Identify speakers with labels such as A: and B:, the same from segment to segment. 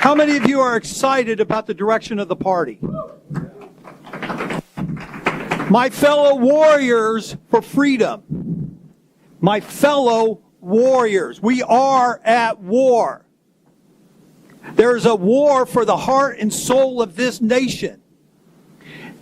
A: How many of you are excited about the direction of the party? My fellow warriors for freedom. My fellow warriors. We are at war. There's a war for the heart and soul of this nation.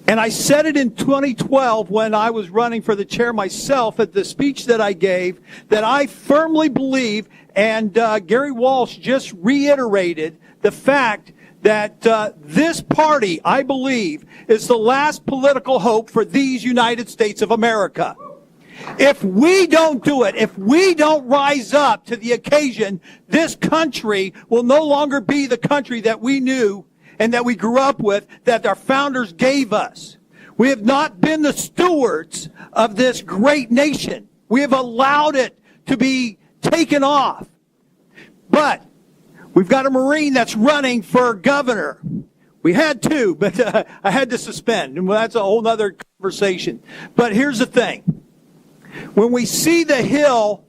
A: And I said it in 2012 when I was running for the chair myself at the speech that I gave, that I firmly believe, and Gary Walsh just reiterated the fact that this party, I believe, is the last political hope for these United States of America. If we don't do it, if we don't rise up to the occasion, this country will no longer be the country that we knew and that we grew up with, that our founders gave us. We have not been the stewards of this great nation. We have allowed it to be taken off. But we've got a Marine that's running for governor. We had two, but I had to suspend. And that's a whole other conversation. But here's the thing. When we see the hill,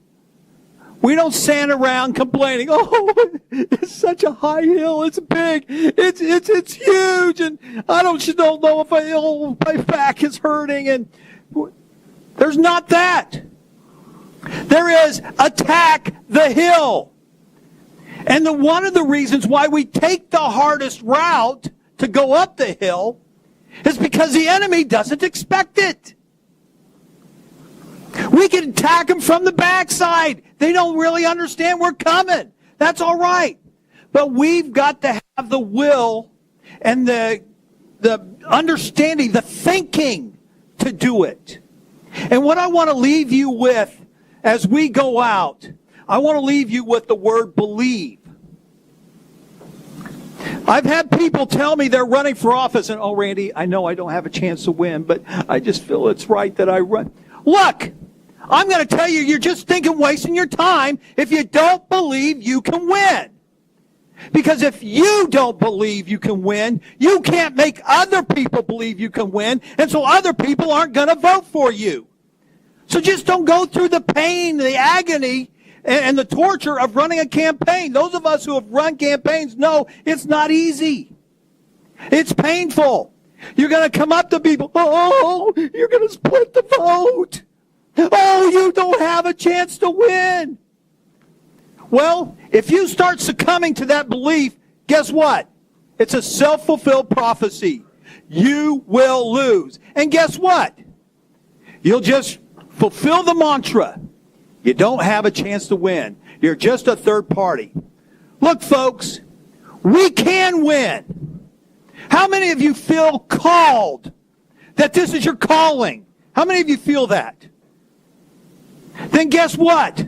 A: we don't stand around complaining, oh, it's such a high hill, it's big, it's huge, and I don't know if my back is hurting. And there's not that. There is attack the hill. And one of the reasons why we take the hardest route to go up the hill is because the enemy doesn't expect it. We can attack them from the backside. They don't really understand we're coming. That's all right. But we've got to have the will and the understanding, the thinking to do it. And what I want to leave you with as we go out, I want to leave you with the word believe. I've had people tell me they're running for office and, oh, Randy, I know I don't have a chance to win, but I just feel it's right that I run. Look, I'm going to tell you, you're just thinking wasting your time if you don't believe you can win. Because if you don't believe you can win, you can't make other people believe you can win, and so other people aren't going to vote for you. So just don't go through the pain, the agony, and the torture of running a campaign. Those of us who have run campaigns know it's not easy. It's painful. You're going to come up to people, oh, you're going to split the vote. Oh, you don't have a chance to win. Well, if you start succumbing to that belief, guess what? It's a self-fulfilled prophecy. You will lose. And guess what? You'll just fulfill the mantra. You don't have a chance to win. You're just a third party. Look, folks, we can win. How many of you feel called? That this is your calling? How many of you feel that? Then guess what?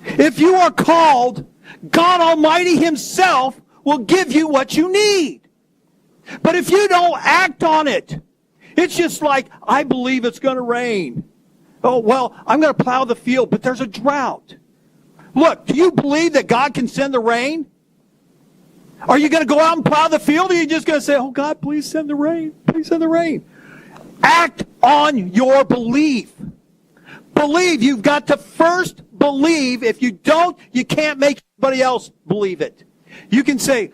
A: If you are called, God Almighty Himself will give you what you need. But if you don't act on it, it's just like, I believe it's going to rain. Oh, well, I'm going to plow the field, but there's a drought. Look, do you believe that God can send the rain? Are you going to go out and plow the field, or are you just going to say, oh, God, please send the rain. Please send the rain. Act on your belief. Believe. You've got to first believe. If you don't, you can't make anybody else believe it. You can say,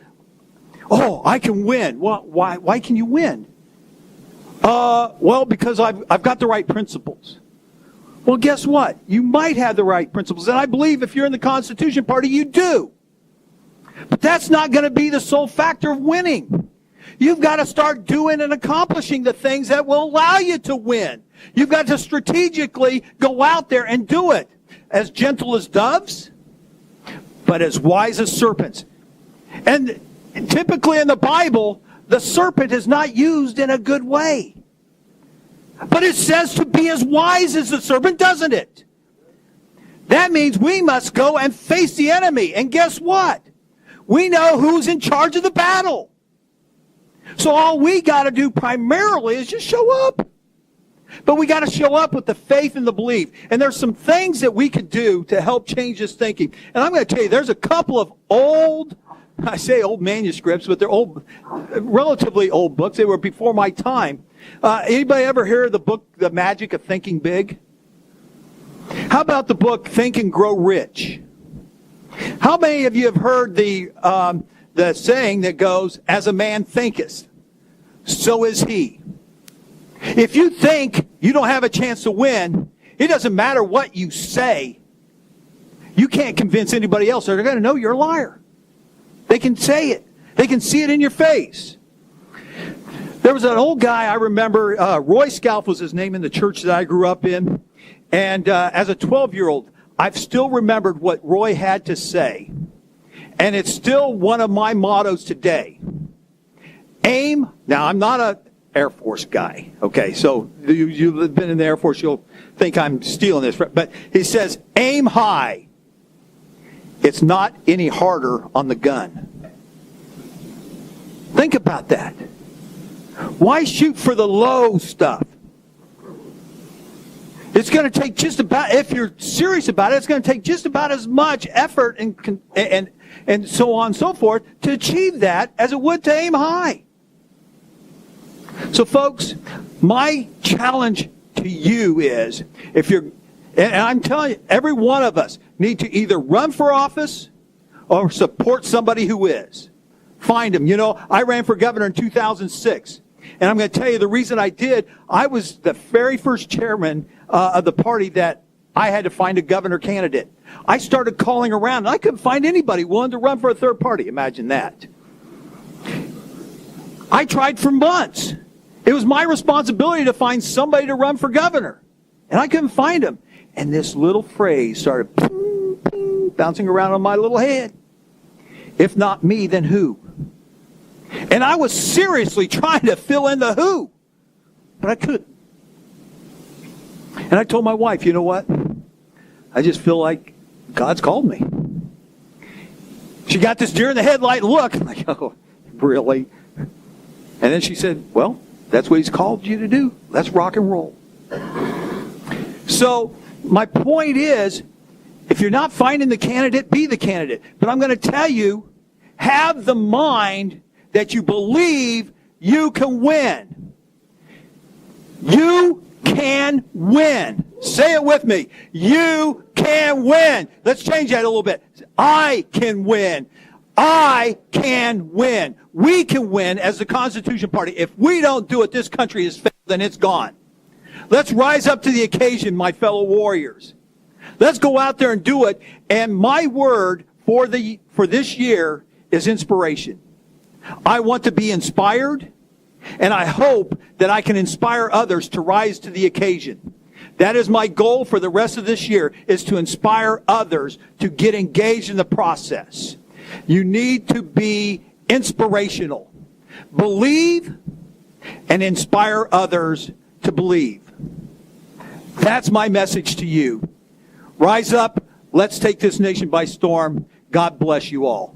A: oh, I can win. Well, why can you win? Well, because I've got the right principles. Well, guess what? You might have the right principles. And I believe if you're in the Constitution Party, you do. But that's not going to be the sole factor of winning. You've got to start doing and accomplishing the things that will allow you to win. You've got to strategically go out there and do it. As gentle as doves, but as wise as serpents. And typically in the Bible, the serpent is not used in a good way. But it says to be as wise as the serpent, doesn't it? That means we must go and face the enemy. And guess what? We know who's in charge of the battle. So all we got to do primarily is just show up. But we got to show up with the faith and the belief. And there's some things that we could do to help change this thinking. And I'm going to tell you, there's a couple of old manuscripts, but they're old, relatively old books. They were before my time. Anybody ever hear of the book, The Magic of Thinking Big? How about the book, Think and Grow Rich? How many of you have heard the the saying that goes, as a man thinketh, so is he. If you think you don't have a chance to win, it doesn't matter what you say. You can't convince anybody else. They're going to know you're a liar. They can say it. They can see it in your face. There was an old guy I remember, Roy Scalf was his name in the church that I grew up in. And as a 12-year-old, I've still remembered what Roy had to say. And it's still one of my mottos today. Aim. Now, I'm not an Air Force guy. Okay, so you've been in the Air Force, you'll think I'm stealing this. But he says, aim high. It's not any harder on the gun. Think about that. Why shoot for the low stuff? It's going to take just about, if you're serious about it, it's going to take just about as much effort and so on and so forth to achieve that as it would to aim high. So folks, my challenge to you is, if you're, and I'm telling you, every one of us need to either run for office or support somebody who is. Find them. You know, I ran for governor in 2006. And I'm going to tell you the reason I did, I was the very first chairman of the party that I had to find a governor candidate. I started calling around, and I couldn't find anybody willing to run for a third party. Imagine that. I tried for months. It was my responsibility to find somebody to run for governor. And I couldn't find him. And this little phrase started ping, ping, bouncing around on my little head. If not me, then who? And I was seriously trying to fill in the who, but I couldn't. And I told my wife, you know what? I just feel like God's called me. She got this deer in the headlight look. I'm like, oh, really? And then she said, well, that's what he's called you to do. Let's rock and roll. So my point is, if you're not finding the candidate, be the candidate. But I'm going to tell you, have the mind that you believe you can win. You can win. Say it with me. You can win. Let's change that a little bit. I can win. I can win. We can win as the Constitution Party. If we don't do it, this country is failed and it's gone. Let's rise up to the occasion, my fellow warriors. Let's go out there and do it. And my word for this year is inspiration. I want to be inspired, and I hope that I can inspire others to rise to the occasion. That is my goal for the rest of this year, is to inspire others to get engaged in the process. You need to be inspirational. Believe and inspire others to believe. That's my message to you. Rise up. Let's take this nation by storm. God bless you all.